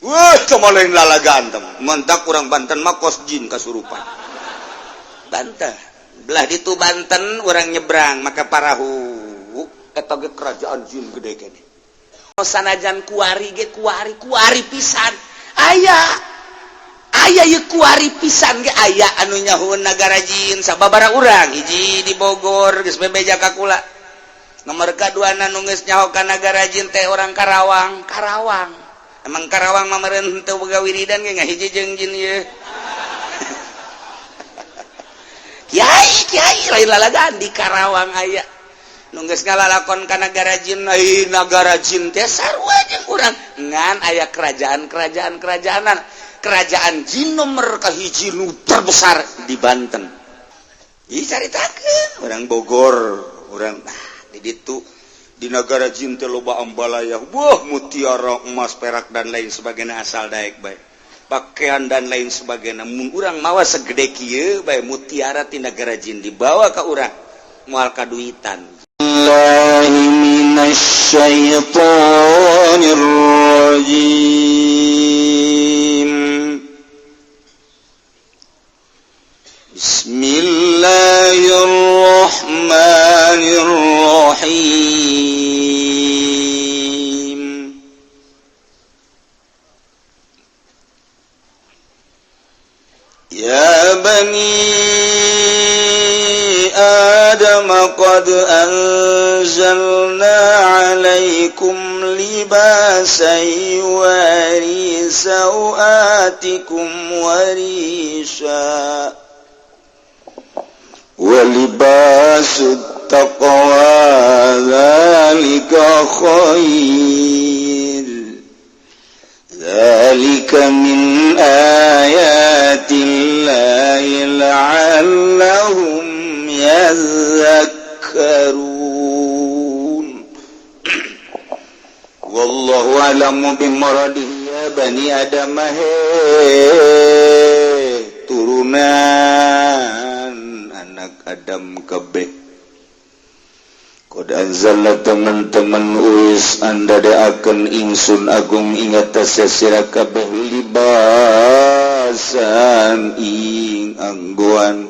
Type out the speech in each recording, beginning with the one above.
lain lala gantem mentak kurang Banten makos jin kasurupan Banten belah itu Banten orang nyebrang maka parahu eta ge kerajaan jin gede kene sanajan kuari ge kuari pisan aya ye kuari pisan ge aya anu nyahoeun nagara jin sababaraha urang hiji di Bogor geus bebeja ka kula nomor kaduana nu geus nyaho ka nagara jin teh orang Karawang emang Karawang mah meureun henteu boga wiridan ge ngahiji jeung jin ieu kiai lain lalagaan di Karawang aya nu geus ngalalakon ka nagara jin nagara jin teh sarua jeung urang ngan aya kerajaan-kerajaannan kerajaan jin nomor kahiji nu terbesar di Banten dicaritakeun urang Bogor urang di ditu di negara jin teh loba ambalaya mutiara emas perak dan lain sebagainya asal daek bae pakaian dan lain sebagainya mun urang mawa segede kieu bae mutiara ti negara jin dibawa ka urang moal kaduitan Billahi minasyaitonir rajim Bismillahirrahmanirrahim Ya bani Adam qad anzalna 'alaikum libasan yuwari sawatikum warisha walibasut taqwa dzalika khair dzalika min ayatillahi la'allahum yadhakkarun wallahu a'lamu bimuradihi ya bani adam turunan Adam kabeh qad anzalna teman-teman uis anda deakeun ingsun agung ingat tasira kabeh libasan ing anggoan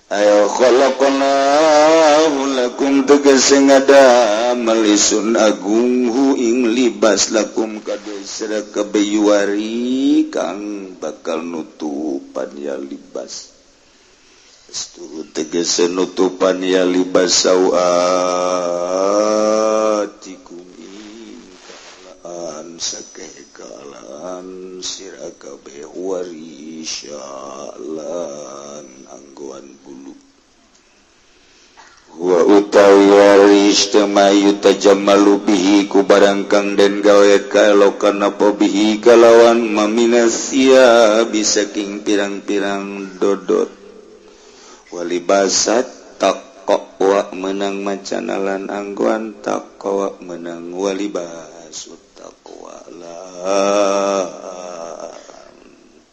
ayo khalaqnahu lakum tegese ngadam malisun agung hu ing libas lakum kadesira kabeh yuwari kang bakal nutupan ya libas tegese nutupan ya libas sawatikum kalaan sakeh kalaan sira kabeh warisyalan anggoan bulu wa utawi waris tamayu tajammalu bihi ku barang kang den gawe kalokan apa bihi kalawan maminasia bisaking pirang-pirang dodot walibasat taqwa menang macanalan angguan taqwa menang walibasut taqwa la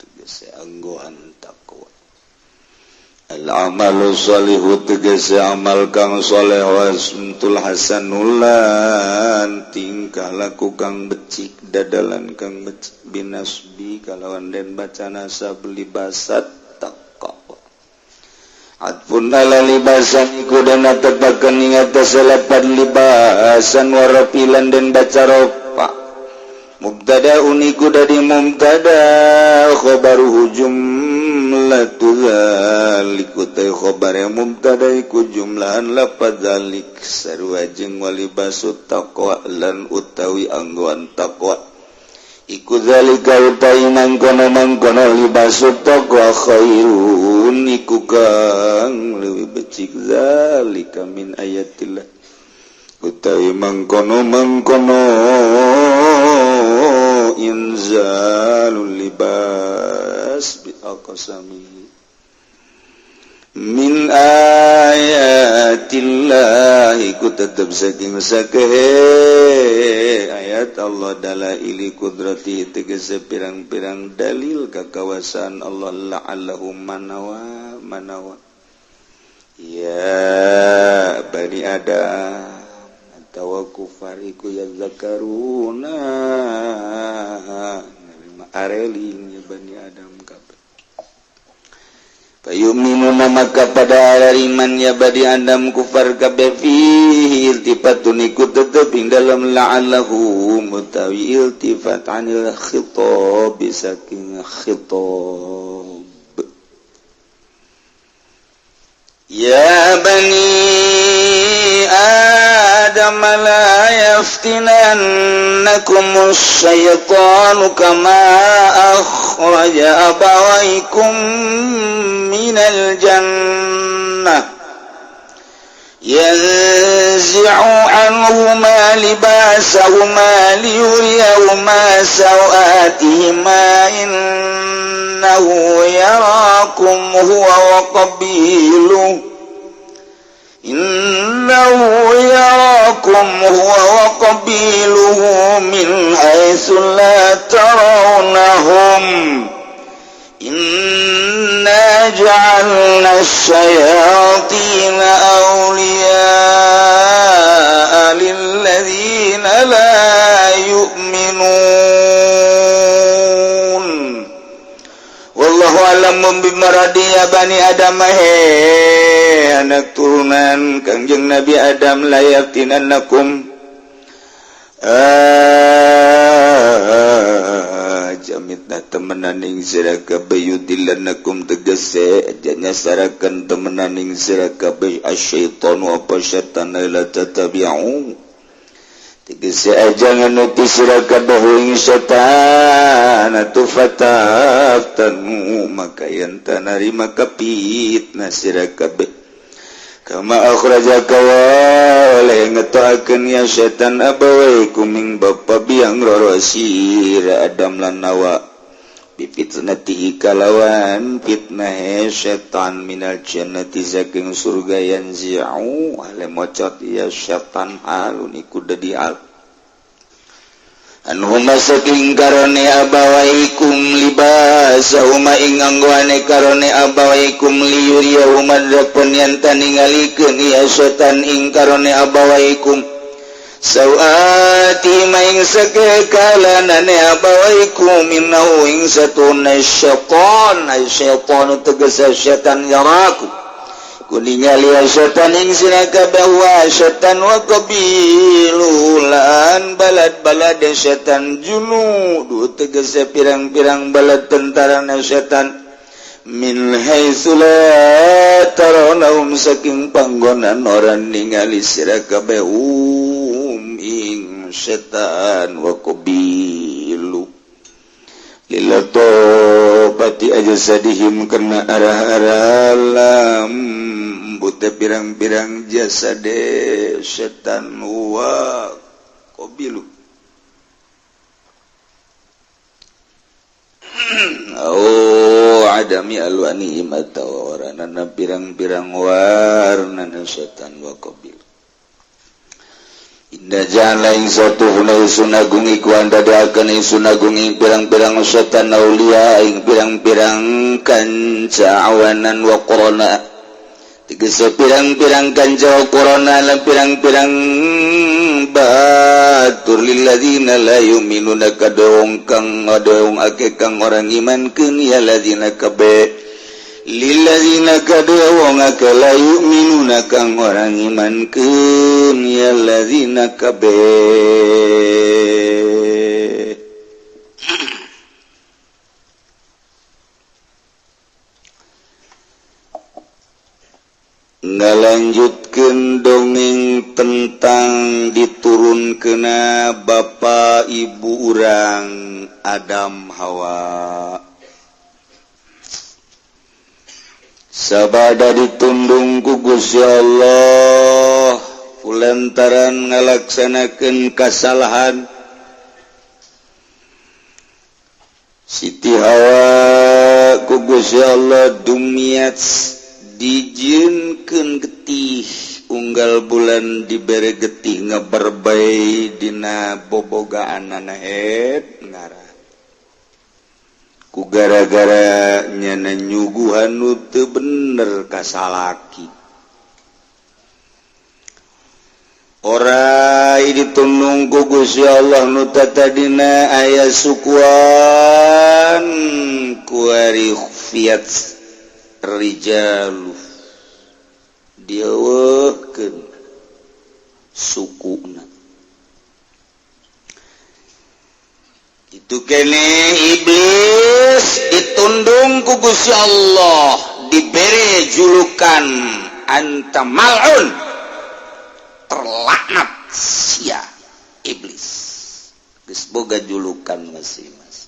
tegese angguan taqwa al-amalu sholihu tegese amal kang sholeh wasmtul hasanulan tingkah laku kang becik dadalan kang becik binasbi kalawan den bacana sablibasat Atpun ala libasan iku dan tepakan ingat selapan libasan warapilan dan baca ropa mubtada uniku dari mubtada khobaru jumlatu dzaliku ta khobar mubtada iku jumlahan lafaz dzalik sarua jeung walibasut taqwa lan utawi anggoan taqwa iku zalika utai mangkono libasut taqwa khairun iku kang leuwih becik zalika min ayatillah utai mangkono inzalul libas bi aqsami min ayatillahi ku tetep saking sakeh ayat Allah dalaili kudrati tegese pirang-pirang dalil kakawasan Allah la'allahum manawa ya bani adam atawa kufariku ya zakaruna areling ya Bani Adam kabeh fayu'minuna maka pada iman ya Bani Adam kufar kabeh fihi iltifatun ikut tetep ing dalam la'allahu mutawi iltifat anil khitab saking khitab ya Bani Adam la yaftinannakumus syaitanu kama akhraja abawaykum minal jannah yanzi'u anhuma libasahuma liyuriyahuma sawatihima innahu yarakum huwa wa qabiluhu min haitsu la tarawnahum inna ja'alna asy-syayatina awliya'a lilladzina la yu'minun wallahu a'lam bimaradi ya Bani Adam anak turunan Kangjeng Nabi Adam layaftinannakum jamitna temenaning sira kabeh yudillannakum tegese aja nyasarakan temenaning sira kabeh asyaitanu apa syaitan la tatabi'u tegese aja nganuti sira kabeh ing syaitan atufataftanmu maka yen tanarima kapitna sira kabeh kama akhrajaka wala ngetoakeun ya setan abawaikum ing bapa biang rorosir Adam lan Hawa bifitnati kalawan fitnah setan minal jannati saking surga yanzi'u ale mocot ya setan halun iku dadi al anhuma saking karone abawaikum libasahuma ing anggoane karone abawaikum liyuriyahuma dapen yen taningalikeun ya setan ing karone abawaikum sawati maing sakekalanane abawaikum minnahu ing satuna syaitan ay syaitan tegese setan yaraku kuningali setan ing sira kabeh wa setan wa qabilulan balad-balad setan junud tegese pirang-pirang balad tentarana setan min haitsu la tarawnahum saking panggonan orang ningali sira kabeh ing setan wa qabilu lillato pati aja sadihim kena arah-arah lam bute pirang-pirang jasa de setan wa qabilu oh adami alwani mata warana pirang-pirang warna setan wa qabilu inda jala ing satu hunai sunagung iku anda doakan ing sunagung ing pirang-pirang setan aulia ing pirang-pirang kanca awanan wa korona tegese pirang-pirang kanca wa korona lan pirang-pirang batur lilladzina la yu'minuna kadong kang adong ake kang orang iman keun ya ladzina kabe lilladzina kadawang akala yu'minuna kang orang iman keun ya ladzina kabeh ngalanjutkeun dongeng tentang diturunkeuna bapa ibu urang Adam Hawa sabada ditundung ku Gusti Allah kulantaran ngalaksanakeun kasalahan Siti Hawa ku Gusti Allah dumiat dijieunkeun getih unggal bulan dibere getih ngaberbay dina bobogaanana het ngara ku gara-gara nyana nyuguhan nu teu bener ka salaki ora ditundung ku Gusti Allah nu tadina aya sukuan kuari khufiyat rijalu dieuwekeun sukuna itu kene iblis ditundung ku Gusti Allah diberi julukan anta mal'un terlaknat sia iblis geus boga julukan masing-masing.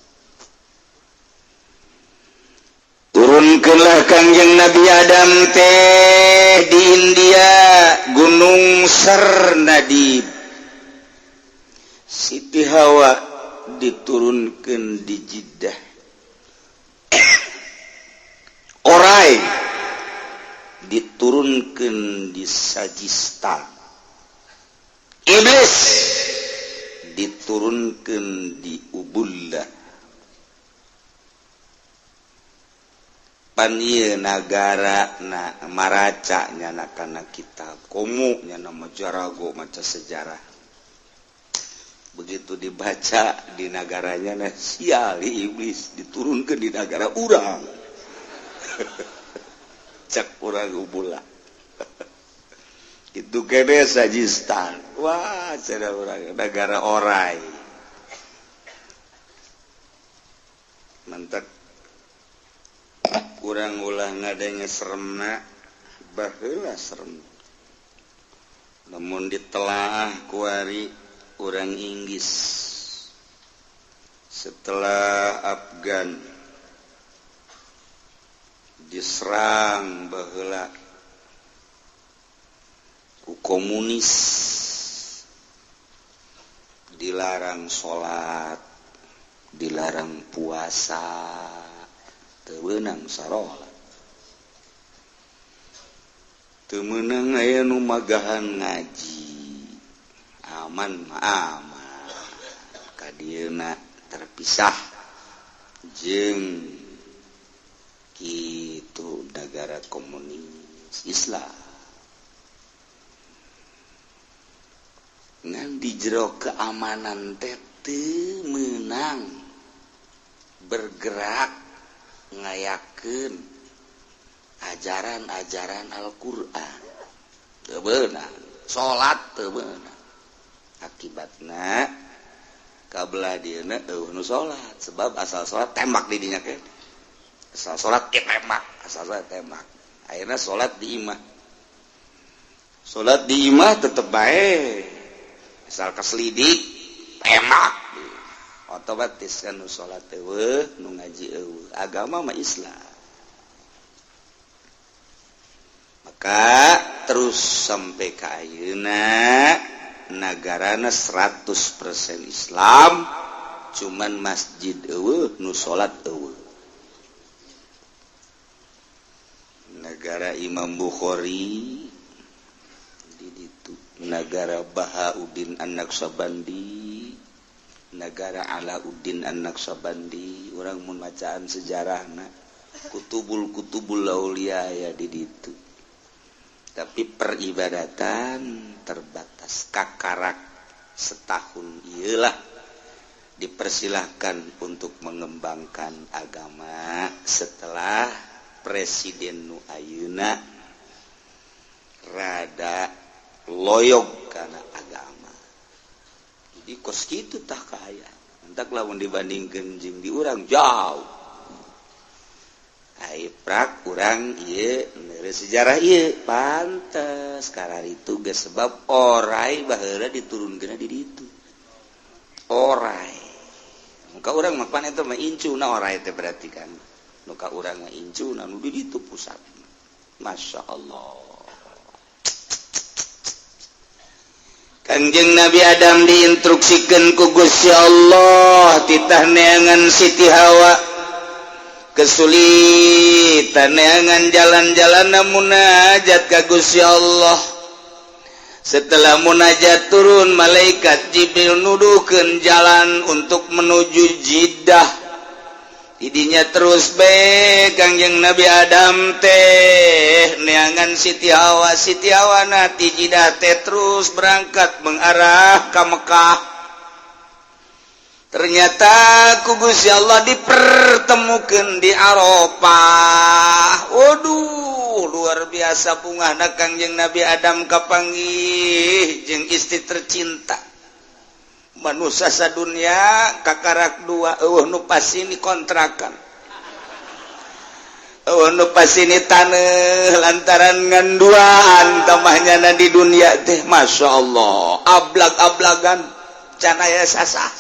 Turunkeunlah Kangjeng Nabi Adam teh di India Gunung Sarnadib. Siti Hawa diturunkeun di Jeddah. Orai diturunkeun di Sajistan. Iblis diturunkeun di Ubullah. Pan ieu nagara na maraca nyana kana kitab komu nyana majarago maca sejarah. Begitu dibaca di negaranya na sial iblis diturunkeun di negara urang. Cak urang Ubullah. Itu kene Sajistan. Wah, cenah urang negara orai. Mantap. Urang ulah ngadenge seremna baheula serem. Namun ditelaah kuari urang Inggris setelah Afgan diserang baheula ku komunis, dilarang sholat, dilarang puasa, teu meunang sarolat, teu meunang aya nu magahan ngaji, aman mah aman, kadieuna terpisah jeung kitu negara komunis Islam. Ngan di jero keamanan teh teu meunang bergerak ngayakeun ajaran-ajaran Al-Qur'an. Teu beunang, salat teu beunang. Akibatna kabelah dieuna eueuh nu salat, sebab asal salat tembak di dinya ke. Asal salat tembak, asal salat tembak. Akhirna salat di imah. Salat di imah tetep bae. Asal keselidik tembak. Otomatis kan nu salat eueuh, nu ngaji eueuh. Agama mah Islam. Maka terus sampai ka ayeuna nagarana 100% Islam, cuman masjid eueuh nu salat eueuh. Negara Imam Bukhari di ditu, negara Bahauddin An-Naqsabandi, negara Alauddin An-Naqsabandi, urang mun macaan sejarahna kutubul aulia ya di ditu. Tapi peribadatan terbatas, kakarak setahun iyalah dipersilahkan untuk mengembangkan agama setelah presiden nu ayeuna rada loyog kana agama. Jadi kos kitu tah kaya. Entak lamun dibandingkeun jeung di urang jauh. Prak urang ieu neureus sejarah ieu pantes kararitu geus sebab orai baheula diturunkeunna di ditu. Orai. Muka urang mah pan eta mah incuna orai teh berarti kan. Nu ka urang mah incuna nu di ditu pusat. Masyaallah. Kangjeng Nabi Adam diinstruksikeun ku Gusti Allah titah neangan Siti Hawa kesulitan neangan jalan-jalan munajat ka Gusti Allah. Setelah munajat turun malaikat Jibril nuduhkeun jalan untuk menuju Jeddah. Idinya terus Kangjeng Nabi Adam teh neangan Siti Hawa nati jidah teh terus berangkat mengarah ke Mekah. Ternyata ku Gusti Allah dipertemukan di Arafah. Waduh, luar biasa bungahna Kangjeng Nabi Adam kapanggih jeung istri tercinta. Manusia sadunya kakarak dua nu pasini kontrakan nu pasini tanah lantaran nganduaan tamahnya di dunia teh Masya Allah ablag-ablagan canaya sasah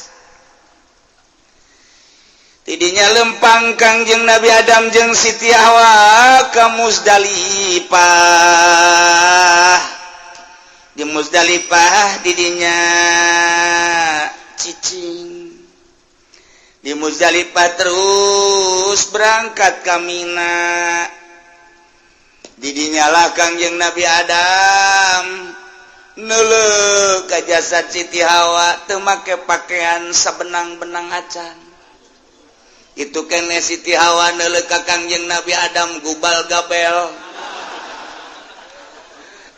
tidinya lempang Kangjeng Nabi Adam jeung Siti Hawa ka Musdalifah. Di Musdalifah didinya cicing di Musdalifah terus berangkat ke Mina didinya lah Kangjeng Nabi Adam neuleuh ka jasad Siti Hawa teu make pakaian sabenang-benang acan itu kene Siti Hawa neuleuh ka Kangjeng Nabi Adam gubal gabel.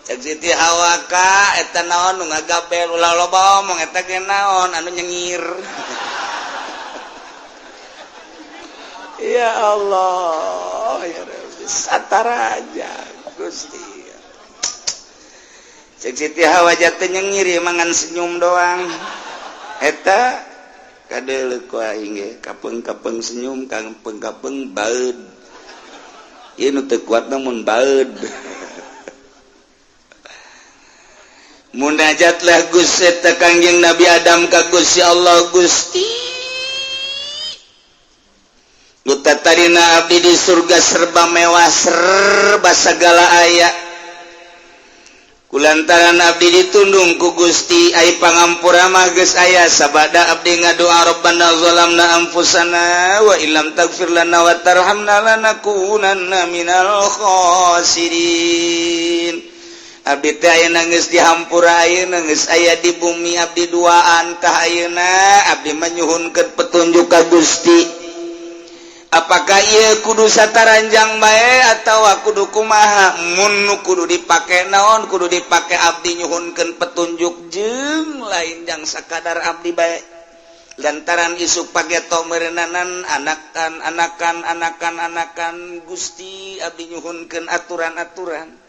Cek Siti Hawa ka eta naon nu ngagabel ulah loba omong eta ge naon anu nyengir. Ya Allah ya Rabbi satara aja Gusti. Cek Siti Hawa jatuh nyengir ya mangan senyum doang. Eta kadeuleu ku aing ge kapeng-kapeng senyum kapeng-kapeng baeud. Ieu nu teu kuat namun baeud. Munajatlah Gusti Kangjeng Nabi Adam ka Gusti Allah Gusti. Gutatarina abdi di surga serba mewah serba sagala aya. Kulantaran abdi ditundung ku Gusti ai pangampura mah geus aya sabada abdi ngadoa Rabbana zalamna anfusana wa illam taghfir lana wa tarhamna lanakunanna minal khasirin. Abdi teh ayeuna geus dihampura ayeuna geus aya di bumi abdi duaan tah ayeuna abdi manyuhunkeun petunjuk ka Gusti. Apakah ieu kudu sataranjang bae atawa kudu kumaha? Mun kudu dipake naon? Kudu dipake abdi nyuhunkeun petunjuk jeung lain jang sakadar abdi bae. Lantaran isuk pageto meureunnanan anakan Gusti abdi nyuhunkeun aturan-aturan.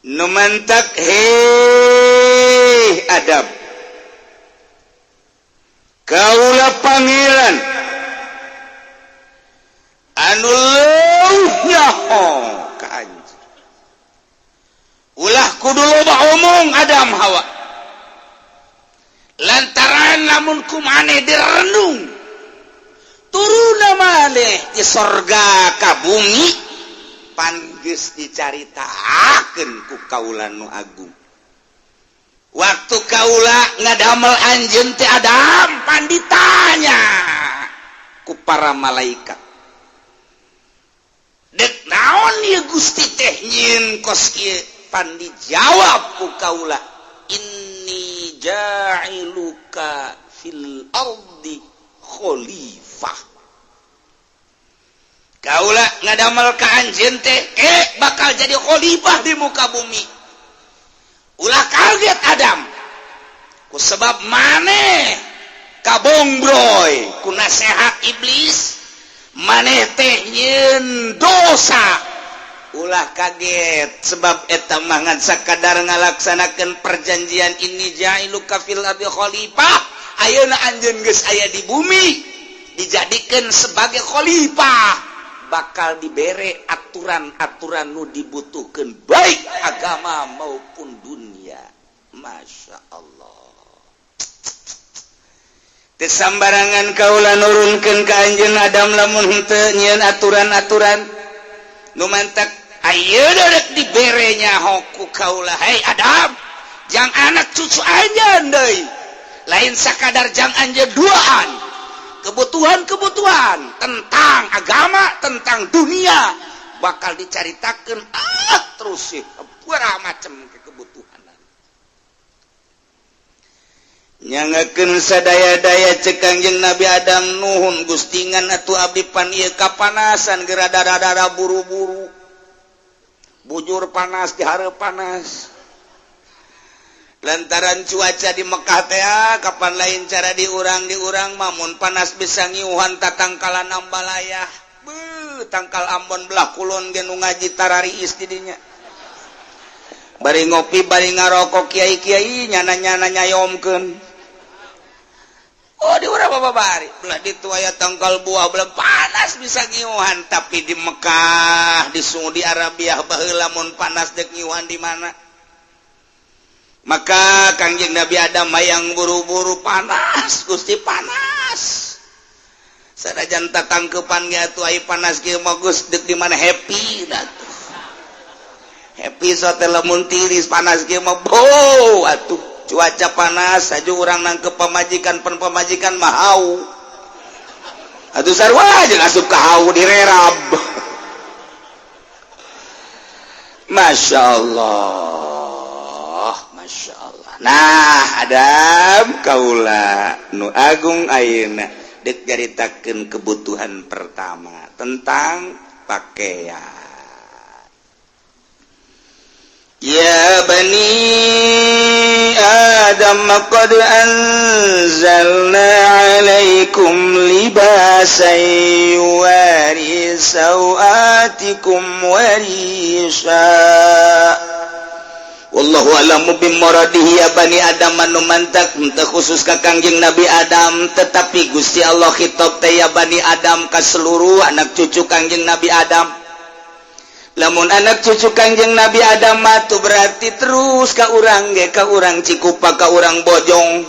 Numantak hei Adam kaulah panggilan anu leuhnya ka anjeun ulah kudu loba omong Adam Hawa lantaran lamun kumaneh direnung turuna maneh di sorga ka bumi pangeus dicaritakeun ku kaula nu agung. Waktu kaula ngadamel anjeun teh Adam pan ditanya ku para malaikat. Dek naon ieu Gusti teh nyieun kos ieu pan dijawab ku kaula inni ja'iluka fil ardi khalifah. Kaulah ngadamel ka anjeun teh bakal jadi khalifah di muka bumi. Ulah kaget Adam. Ku sebab maneh kabongbroy ku nasehat iblis, maneh teh nyieun dosa. Ulah kaget sebab eta mah ngan sakadar ngalaksanakeun perjanjian ini ja'iluka fil ardi khalifah. Ayeuna anjeun geus aya di bumi dijadikeun sebagai khalifah. Bakal dibere aturan-aturan nu dibutuhkeun baik agama maupun dunia. Masya Allah. Teu sambarangan kaula nurunkeun ka anjeun Adam lamun henteu nyieun aturan-aturan nu mantak ayeuna rek dibere nyaho ku kaula. Hei Adam, jang anak cucu anjeun deui. Lain sakadar jang anjeun duaan. Kebutuhan-kebutuhan tentang agama, tentang dunia bakal dicaritakeun terus sih berapa macam kebutuhan. nyangakeun sadaya-daya cek Kangjeng Nabi Adam nuhun gustingan atuh abdi pan ieu kapanasan geura dara-dara buru-buru bujur panas di hareup panas lantaran cuaca di Mekah teh kapan lain cara diurang mamun panas bisa ngiuhan tatangkalan ambalayah tangkal Ambon belah kulon ge nu ngaji tarariis di dinya bari ngopi bari ngarokok kiai-kiai nyana-nyana nyayomkeun di urang babari belah ditu aya tangkal buah belah panas bisa ngiuhan tapi di Mekah di Saudi Arabia baheula mun panas dek ngiuhan di mana maka Kangjeng Nabi Adam mayang buru-buru panas Gusti panas sanajan tatangkeupan ge atuh ai panas ge mah Gus dek di mana happy atuh happy sote lamun tiris panas ge mah boh atuh cuaca panas saja urang nangkep pamajikan mah hau atuh sarua jeung asup ka hau direrab Masya Allah nah Adam kaula nu agung ayeuna dek jaritakeun kebutuhan pertama tentang pakaian. Ya bani Adam qad anzalna 'alaikum libasan yuwari sawatikum wa risha wallahu a'lamu bimuradihi ya bani Adam anu mantak teu khusus ka Kangjeng Nabi Adam tetapi Gusti Allah khitab teh ya bani Adam ka seluruh anak cucu Kangjeng Nabi Adam lamun anak cucu Kangjeng Nabi Adam matu berarti terus ka urang ge ka urang Cikupa ka urang Bojong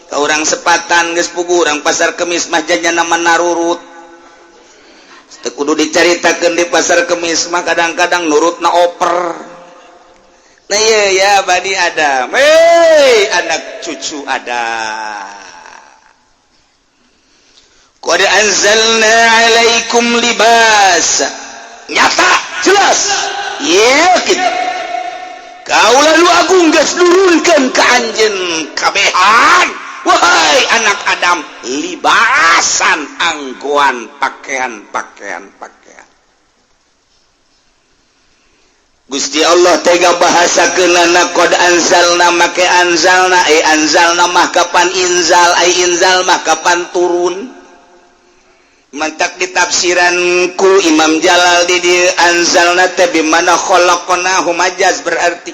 ka urang Sepatan geus puguh urang Pasar Kemis mah jajanna narurut teu kudu dicaritakeun di Pasar Kemis mah kadang-kadang nurutna oper. Nah ya bani Adam anak cucu Adam qad anzalna 'alaikum libasa nyata jelas yakin kaula lu agung geus nurunkeun ka anjeun kabehan wahai anak Adam libasan anggoan pakaian Gusti Allah tega bahasakeunana qad anzalna make anzalna mah kapan inzal inzal mah kapan turun mantak ditafsiran ku Imam Jalal di anzalna teh bi mana khalaqnahu majaz berarti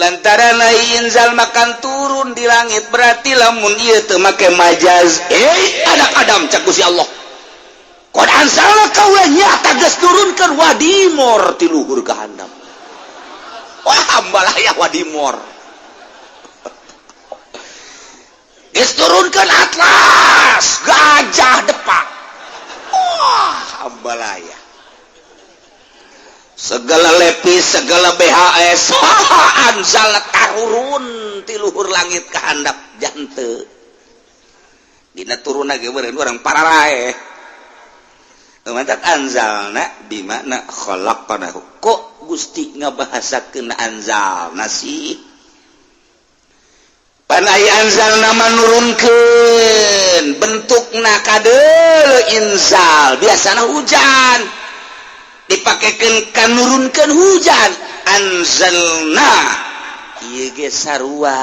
lantaran inzal makan turun di langit berarti lamun ieu teu make majaz anak Adam cak Gusti Allah qad anzalna kaula nyata geus turunkeun wadimor ti luhur ka handap wah ambalaya wadimor geus turunkeun atlas gajah depak wah ambalaya segala lepis segala BHS anzalna tarurun ti luhur langit ka handap janteu dina turunna ge beureun urang pararae mantak anzalna bimakna khalaqnahu kok Gusti ngabahasakeun anzalna sih pan aya anzalna manurunkeun bentukna kadeul inzal biasana hujan dipakekeun ka nurunkeun hujan anzalna ieu ge sarua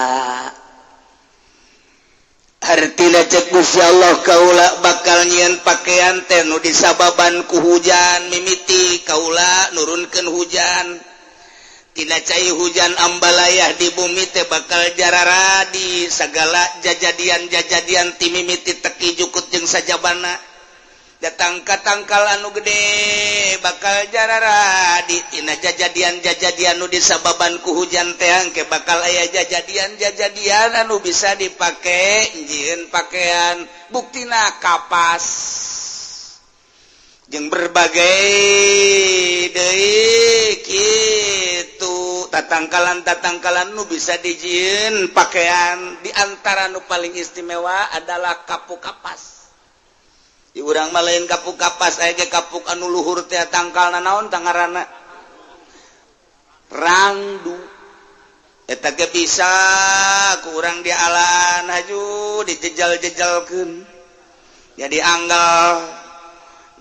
artina cek Gusti Allah kaula bakal nyieun pakaian teh nu disababan ku hujan mimiti kaula nurunkeun hujan tina cai hujan ambalayah di bumi teh bakal jararadi sagala jajadian ti mimiti teki jukut jeung sajabana datang ka tangkal anu gede bakal jararadi tina jajadian nu disababan ku hujan teh engke bakal aya jajadian anu bisa dipake njieun pakaian buktina kapas jeung berbagai deui kitu tatangkalan nu bisa dijieun pakaian di antara nu paling istimewa adalah kapuk kapas. Di urang mah lain kapuk kapas aya ge kapuk anu luhur teh tangkalna naon tangarana rangdu eta ge bisa kurang dialan haju dijejal-jejalkeun jadi anggal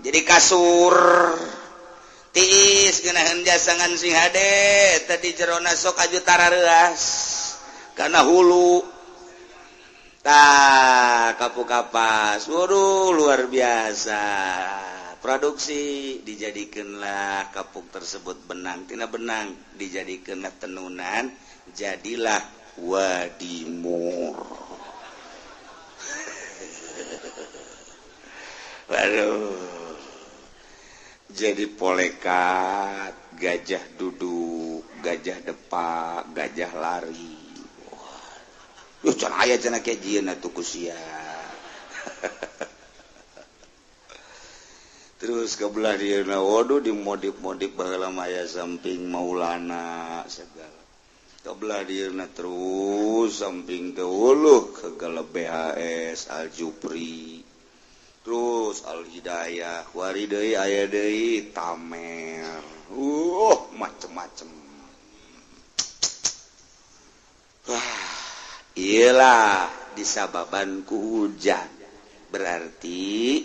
jadi kasur tiis geunaheun jasangan sing hade tadi jerona sok aju tarareas kana hulu tah kapuk kapas waduh luar biasa produksi dijadikeunlah kapuk tersebut benang tina benang dijadikeunlah tenunan jadilah wadimur. Waduh, jadi polekat, gajah duduk, gajah depak, gajah lari. Wah, can aya cenah kejieun atuh kusia. Terus kebelah dieuna waduh dimodif-modif baheula maya samping Maulana segala. Kebelah dieuna terus samping teh uluh kegala BHS Al-Jupri. Terus Al-Hidayah, wari deui aya deui Tamer. Macem-macem. Wah, iyalah disababan ku hujan. Berarti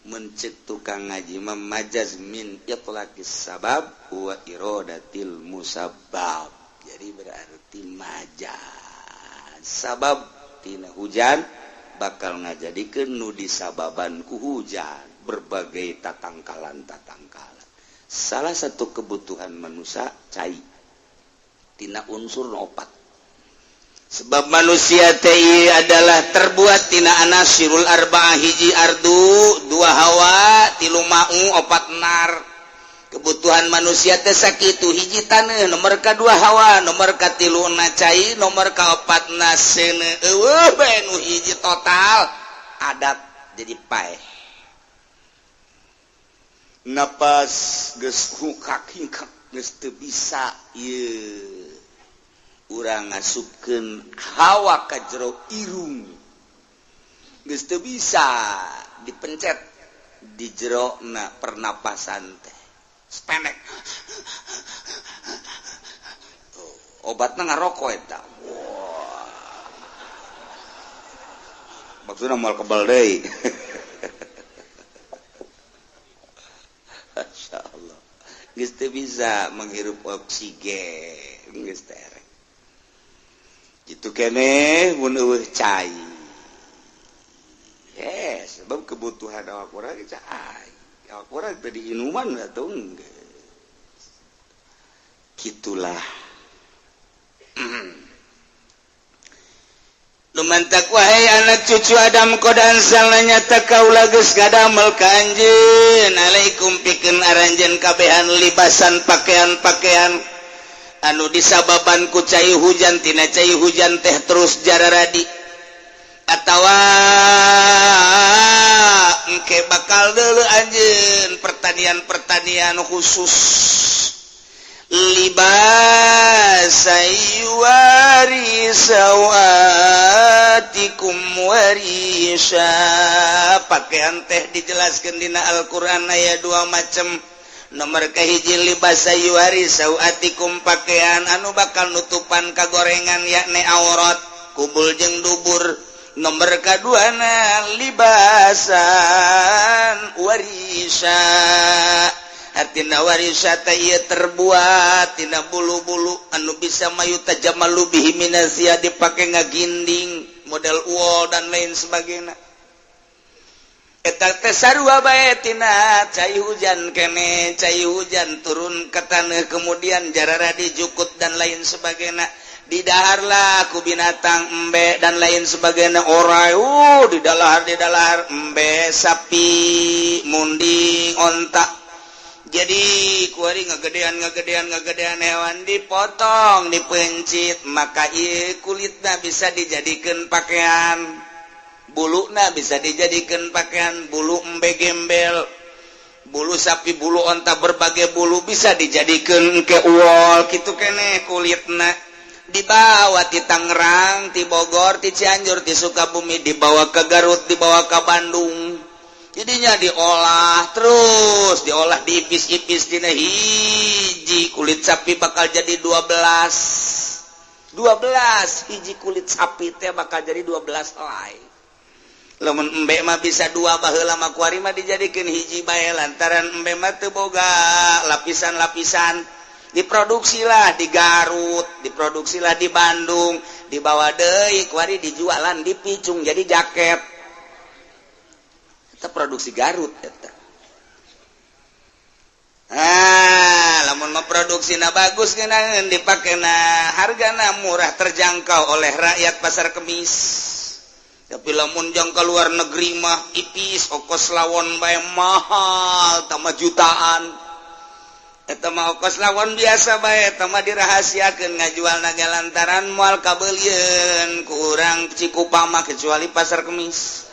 mencek tukang ngaji memajaz min itlaqis sabab wa iradatil musabbab. Jadi berarti majaz sabab tina hujan bakal ngajadikeun nu disababan ku hujan berbagai tatangkalan salah satu kebutuhan manusia cai tina unsur opat sebab manusia teh adalah terbuat tina anasirul arba'ah hiji ardu dua hawa tilu ma'u opat nar. Kebutuhan manusia teh sakitu hiji taneuh nomor kadua hawa nomor katiluna cai nomor kaopatna seuneu eueuh bae nu hiji total adat jadi paeh napas geus hukak-hingkak geus teu bisa ieu urang ngasupkeun hawa ka jero irung geus teu bisa dipencet di jerona pernapasan teh sependek obatnya ngarokok eta maksudnya mal kebal deui Masya Allah geus teu bisa menghirup oksigen geus teh kitu keneh mun eueuh cai sebab kebutuhan awak urang cai Al-Quran tadi inuman atau enggak gitulah lumantak wahai anak cucu Adam kodan salanya takaula geus gadamel ka anjeun alaikum pikeun aranjeun kabehan libasan pakaian-pakaian anu disababan ku cai hujan tina cai hujan teh terus jararadi atawa engke bakal deuleu anjeun pertanian khusus libasayuari sawatikum warisha pakaian teh dijelaskeun dina Al-Qur'an aya dua macam nomor kahiji libasayuari sawatikum pakaian anu bakal nutupan kagorengan yakni aurat kubul jeung dubur nomor kedua na libasan warisha artina warisha teh ieu terbuat tina bulu-bulu anu bisa mayuta jamalu bihi minasia dipake ngaginding model wol dan lain sebagainya eta teh sarua bae tina cai hujan kene cai hujan turun ke taneuh kemudian jararadi jukut dan lain sebagainya didaharlah ku binatang embe dan lain sebagainya orai didalahar embe sapi munding onta jadi kuari ngagedean hewan dipotong dipencit maka ieu kulitna bisa dijadikeun pakaian buluna bisa dijadikeun pakaian bulu embe gembel bulu sapi bulu onta berbagai bulu bisa dijadikeun ke uol kitu keneh kulitna dibawa di Tangerang, di Bogor, di Cianjur, di Sukabumi, dibawa ke Garut, dibawa ke Bandung. Jadinya diolah terus, diolah diipis-ipis dina hiji kulit sapi bakal jadi 12. 12 hiji kulit sapi teh bakal jadi 12 helai. Lamun embe mah bisa 2 baheula mah kuari mah dijadikeun hiji bae lantaran embe mah teu boga lapisan-lapisan. Diproduksilah di Garut, diproduksilah di Bandung, dibawa deui kuari dijualan di Picung jadi jaket. Eta produksi Garut eta. Lamun memproduksina bagus geunang dipakena hargana murah terjangkau oleh rakyat pasar Kemis. Tapi lamun jang ka luar negeri mah ipis ongkos lawon bae mahal tambah jutaan. Eta mah ongkos lawon biasa bae eta mah dirahasiakeun ngajual naga lantaran moal kabeulieun ku urang Cikupama kecuali pasar Kemis.